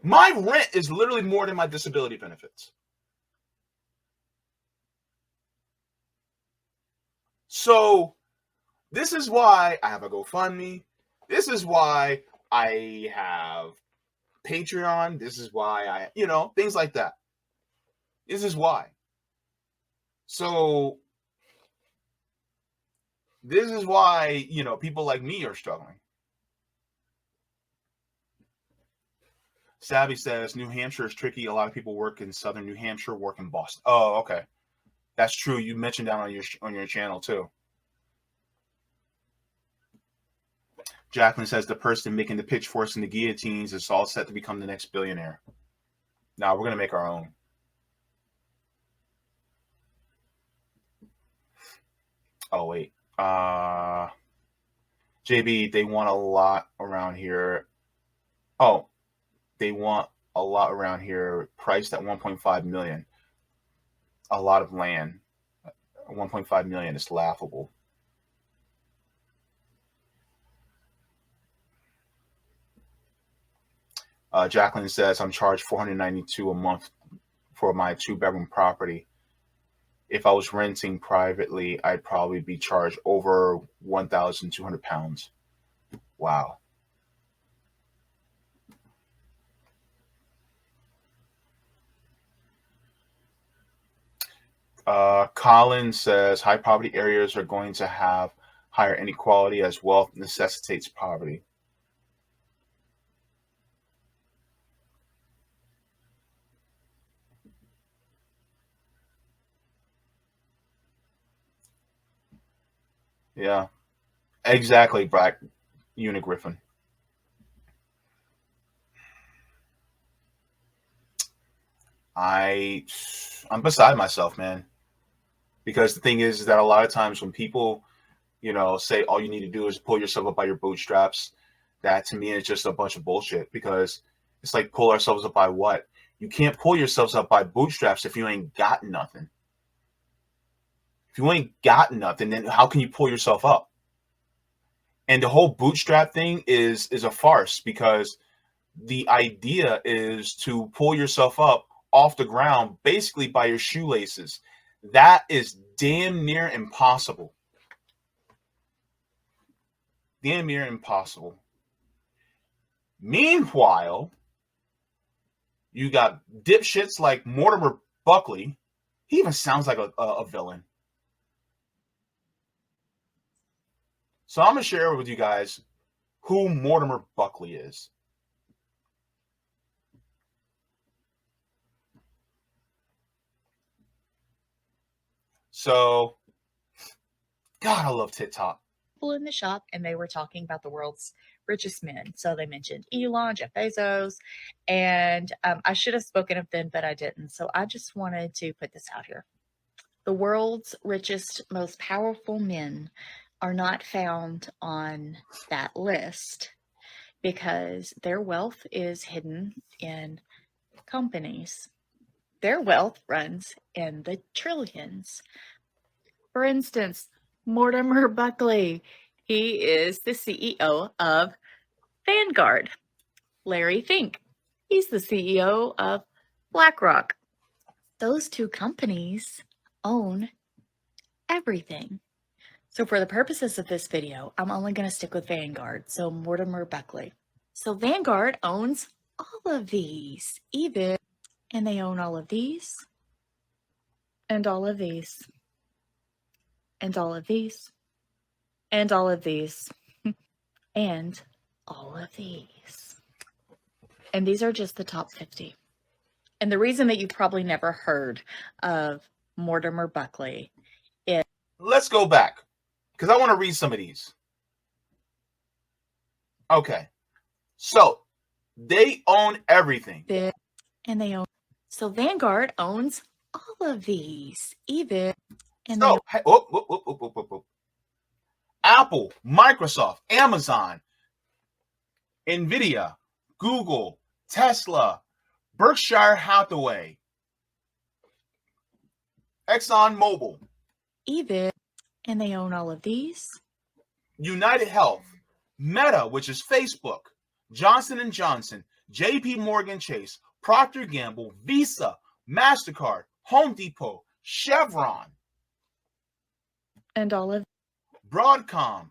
My rent is literally more than my disability benefits. So this is why I have a GoFundMe. This is why I have Patreon. This is why things like that. This is why. So this is why, people like me are struggling. Savvy says New Hampshire is tricky. A lot of people work in southern New Hampshire, work in Boston. Oh, okay. That's true. You mentioned that on your channel too. Jacqueline says the person making the pitchforks and the guillotines is all set to become the next billionaire. Now we're gonna make our own. Oh wait. JB, they want a lot around here. Oh, they want a lot around here priced at 1.5 million. A lot of land. 1.5 million is laughable. Jacqueline says I'm charged $492 a month for my 2-bedroom property. If I was renting privately, I'd probably be charged over 1,200 pounds. Wow. Colin says high poverty areas are going to have higher inequality as wealth necessitates poverty. Yeah, exactly, Black Unigriffin. I'm beside myself, man. Because the thing is that a lot of times when people, say all you need to do is pull yourself up by your bootstraps, that to me is just a bunch of bullshit. Because it's like, pull ourselves up by what? You can't pull yourselves up by bootstraps if you ain't got nothing. If you ain't got nothing, then how can you pull yourself up? And the whole bootstrap thing is a farce, because the idea is to pull yourself up off the ground basically by your shoelaces. That is damn near impossible. Damn near impossible. Meanwhile, you got dipshits like Mortimer Buckley. He even sounds like a villain. So I'm going to share with you guys who Mortimer Buckley is. So, God, I love TikTok. People in the shop, and they were talking about the world's richest men. So they mentioned Elon, Jeff Bezos, and I should have spoken of them, but I didn't. So I just wanted to put this out here. The world's richest, most powerful men are not found on that list because their wealth is hidden in companies. Their wealth runs in the trillions. For instance, Mortimer Buckley, he is the CEO of Vanguard. Larry Fink, he's the CEO of BlackRock. Those two companies own everything. So for the purposes of this video, I'm only going to stick with Vanguard, so Mortimer Buckley. So Vanguard owns all of these, and they own all of these, and all of these, and all of these, and all of these, and all of these. And these are just the top 50. And the reason that you've probably never heard of Mortimer Buckley is... Let's go back, because I want to read some of these. Okay. So, they own everything. And they own... So Vanguard owns all of these, and so, Apple, Microsoft, Amazon, Nvidia, Google, Tesla, Berkshire Hathaway, ExxonMobil, and they own all of these. United Health, Meta, which is Facebook, Johnson & Johnson, JP Morgan Chase, Procter & Gamble, Visa, MasterCard, Home Depot, Chevron, and all of Broadcom,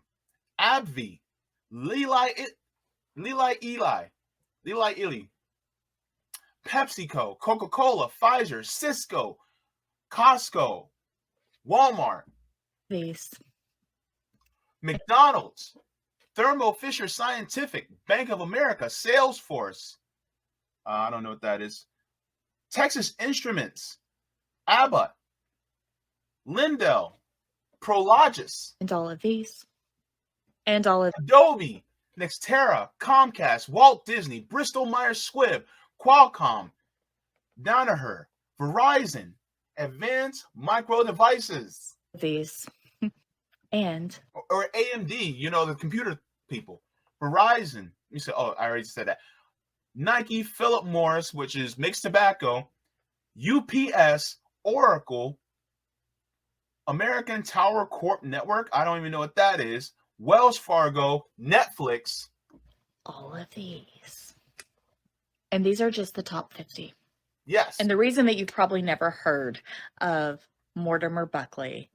AbbVie, Lilly, PepsiCo, Coca-Cola, Pfizer, Cisco, Costco, Walmart, these, McDonald's, Thermo Fisher Scientific, Bank of America, Salesforce, I don't know what that is. Texas Instruments, Abbott, Lindell, Prologis, And all of these. And all of Adobe, Nextera, Comcast, Walt Disney, Bristol Myers Squibb, Qualcomm, Danaher, Verizon, Advanced Micro Devices, these. And or AMD, you know, the computer people. Verizon, you said, oh, I already said that. Nike, Philip Morris, which is Mixed Tobacco, UPS, Oracle, American Tower Corp Network, I don't even know what that is, Wells Fargo, Netflix. all of these. And these are just the top 50. Yes. And the reason that you've probably never heard of Mortimer Buckley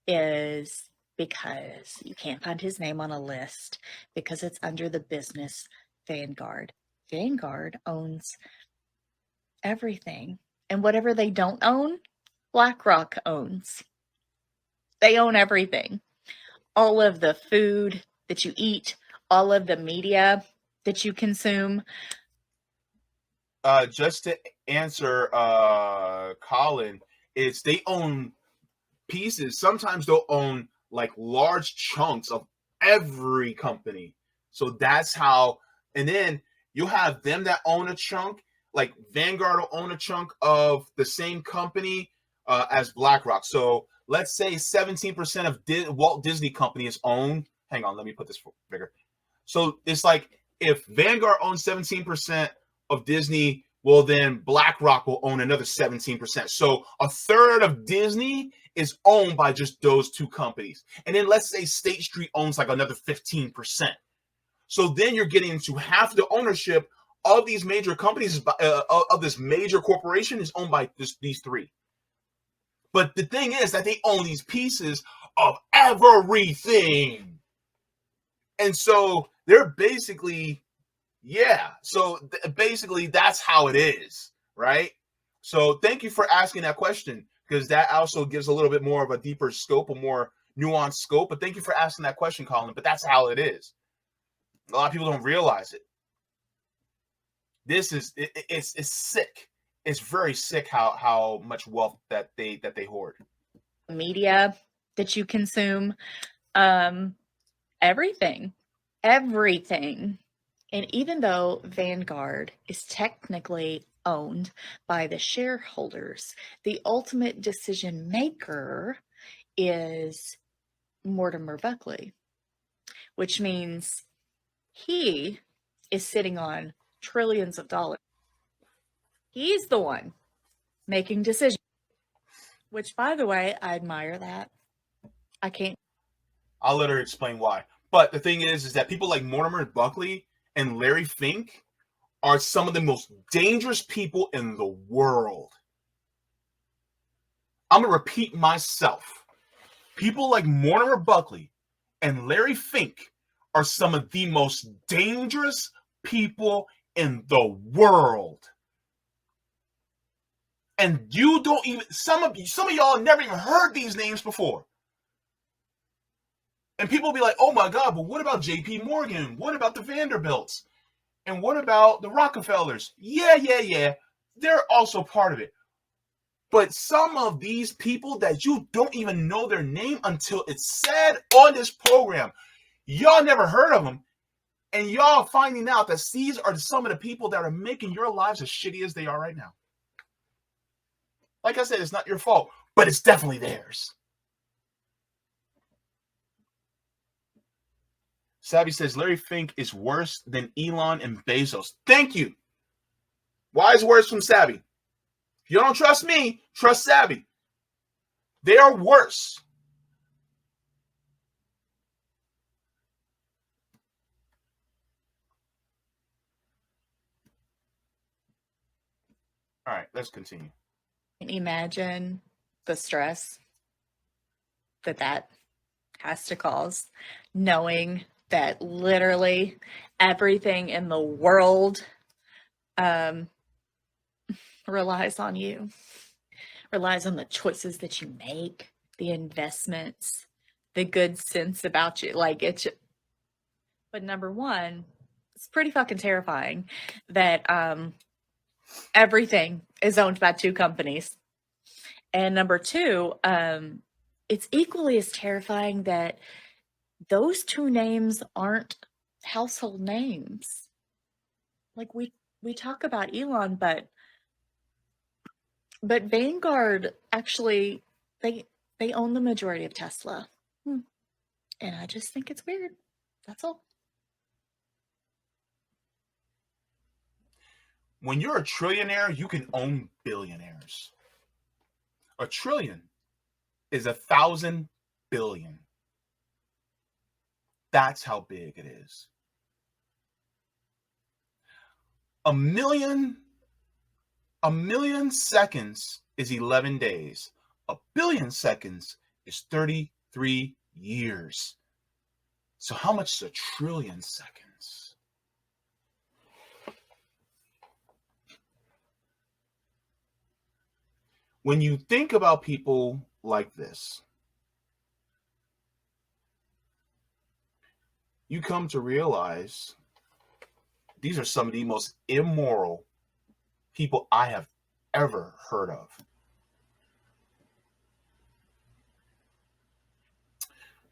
is because you can't find his name on a list because it's under the business Vanguard. Vanguard owns everything. And whatever they don't own, BlackRock owns. They own everything. All of the food that you eat, all of the media that you consume. Just to answer Colin, it's they own pieces. Sometimes they'll own like large chunks of every company. So that's how, and then you'll have them that own a chunk, like Vanguard will own a chunk of the same company as BlackRock. So let's say 17% of Walt Disney Company is owned. Hang on, let me put this bigger. So it's like if Vanguard owns 17% of Disney, well, then BlackRock will own another 17%. So a third of Disney is owned by just those two companies. And then let's say State Street owns like another 15%. So then you're getting into half the ownership of these major companies, of this major corporation is owned by these three. But the thing is that they own these pieces of everything. And so they're basically, yeah. So basically that's how it is, right? So thank you for asking that question, because that also gives a little bit more of a deeper scope, a more nuanced scope. But thank you for asking that question, Colin. But that's how it is. A lot of people don't realize it. This is it's sick. It's very sick how much wealth that they hoard. Media that you consume, everything. And even though Vanguard is technically owned by the shareholders, the ultimate decision maker is Mortimer Buckley, which means he is sitting on trillions of dollars. He's the one making decisions, which, by the way, I admire that. I can't. I'll let her explain why. But the thing is that people like Mortimer Buckley and Larry Fink are some of the most dangerous people in the world. I'm going to repeat myself. People like Mortimer Buckley and Larry Fink are some of the most dangerous people in the world. And you don't even, some of y'all never even heard these names before. And people will be like, oh my God, but what about JP Morgan? What about the Vanderbilts? And what about the Rockefellers? Yeah. They're also part of it. But some of these people that you don't even know their name until it's said on this program, y'all never heard of them. And y'all finding out that these are some of the people that are making your lives as shitty as they are right now. Like I said, it's not your fault, but it's definitely theirs. Savvy says Larry Fink is worse than Elon and Bezos. Thank you. Wise words from Savvy. If you don't trust me, trust Savvy. They are worse. All right, let's continue. Can you imagine the stress that has to cause, knowing that literally everything in the world relies on you, relies on the choices that you make, the investments, the good sense about you. Like it's, but number one, it's pretty fucking terrifying that Everything is owned by 2 companies. And number 2, it's equally as terrifying that those 2 names aren't household names. Like we talk about Elon, but Vanguard actually they own the majority of Tesla. And I just think it's weird. That's all. When you're a trillionaire, you can own billionaires. A trillion is 1,000 billion. That's how big it is. A million seconds is 11 days. A billion seconds is 33 years. So how much is a trillion seconds? When you think about people like this, you come to realize these are some of the most immoral people I have ever heard of.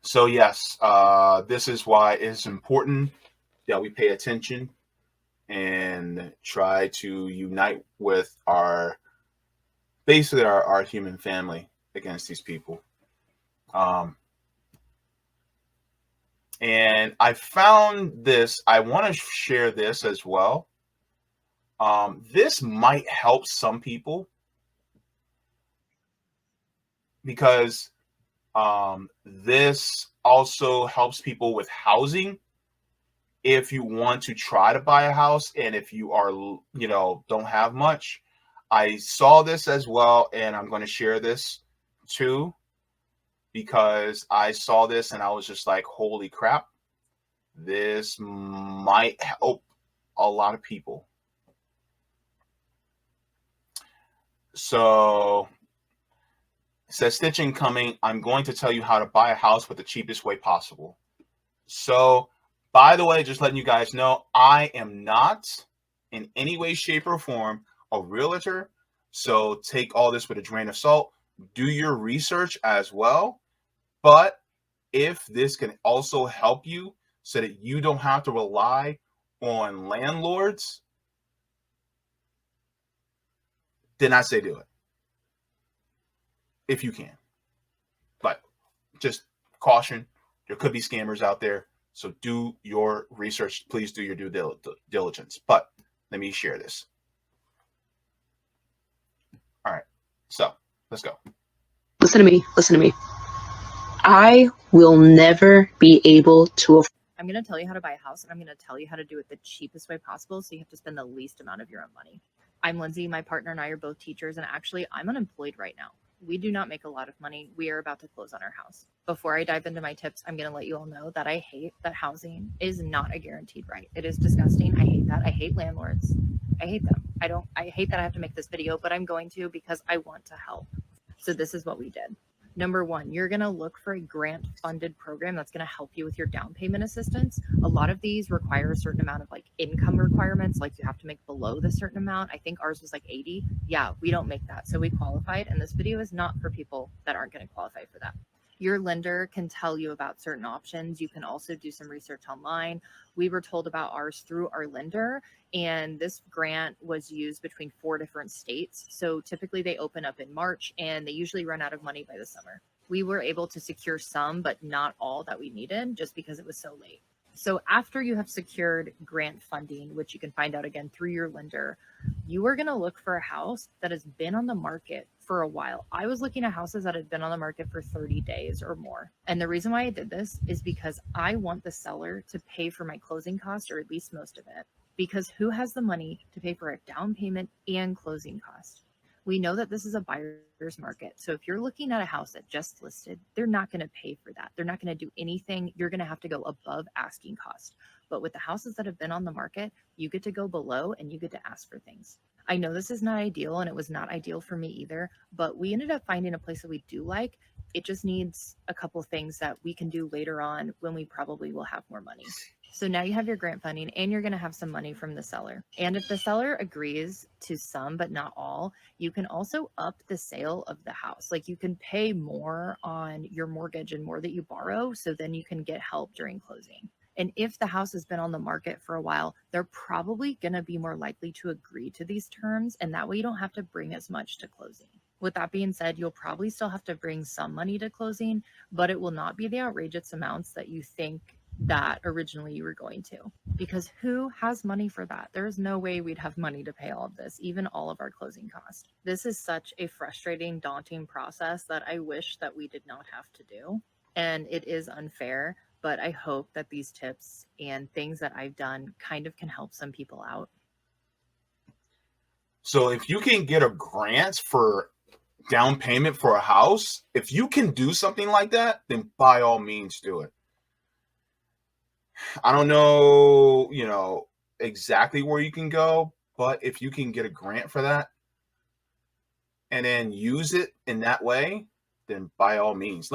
So yes, this is why it's important that we pay attention and try to unite with our human family against these people. And I found this, I want to share this as well. This might help some people because this also helps people with housing. If you want to try to buy a house and if you are, don't have much, I saw this as well, and I'm going to share this too, because I saw this and I was just like, holy crap, this might help a lot of people. So it says, Stitch incoming. I'm going to tell you how to buy a house with the cheapest way possible. So, by the way, just letting you guys know, I am not in any way, shape, or form a realtor. So take all this with a grain of salt. Do your research as well. But if this can also help you so that you don't have to rely on landlords, then I say do it. If you can. But just caution, there could be scammers out there. So do your research. Please do your due diligence. But let me share this. All right. So let's go. Listen to me. Listen to me. I will never be able to afford. I'm going to tell you how to buy a house, and I'm going to tell you how to do it the cheapest way possible, so you have to spend the least amount of your own money. I'm Lindsay. My partner and I are both teachers, and actually, I'm unemployed right now. We do not make a lot of money. We are about to close on our house. Before I dive into my tips, I'm going to let you all know that I hate that housing is not a guaranteed right. It is disgusting. I hate that. I hate landlords. I hate them. I hate that I have to make this video, but I'm going to because I want to help. So this is what we did. Number 1, you're going to look for a grant funded program that's going to help you with your down payment assistance. A lot of these require a certain amount of income requirements, like you have to make below the certain amount. I think ours was 80. Yeah, we don't make that. So we qualified, and this video is not for people that aren't going to qualify for that. Your lender can tell you about certain options. You can also do some research online. We were told about ours through our lender, and this grant was used between 4 different states. So typically they open up in March, and they usually run out of money by the summer. We were able to secure some, but not all that we needed just because it was so late. So after you have secured grant funding, which you can find out again through your lender, you are going to look for a house that has been on the market for a while. I was looking at houses that had been on the market for 30 days or more. And the reason why I did this is because I want the seller to pay for my closing costs, or at least most of it, because who has the money to pay for a down payment and closing cost? We know that this is a buyer's market. So if you're looking at a house that just listed, they're not going to pay for that. They're not going to do anything. You're going to have to go above asking cost. But with the houses that have been on the market, you get to go below and you get to ask for things. I know this is not ideal, and it was not ideal for me either, but we ended up finding a place that we do like. It just needs a couple things that we can do later on when we probably will have more money. So now you have your grant funding and you're going to have some money from the seller. And if the seller agrees to some, but not all, you can also up the sale of the house. Like you can pay more on your mortgage and more that you borrow. So then you can get help during closing. And if the house has been on the market for a while, they're probably going to be more likely to agree to these terms. And that way you don't have to bring as much to closing. With that being said, you'll probably still have to bring some money to closing, but it will not be the outrageous amounts that you think that originally you were going to, because who has money for that? There is no way we'd have money to pay all of this, even all of our closing costs. This is such a frustrating, daunting process that I wish that we did not have to do. And it is unfair, but I hope that these tips and things that I've done kind of can help some people out. So if you can get a grant for down payment for a house, if you can do something like that, then by all means do it. I don't know, exactly where you can go, but if you can get a grant for that and then use it in that way, then by all means.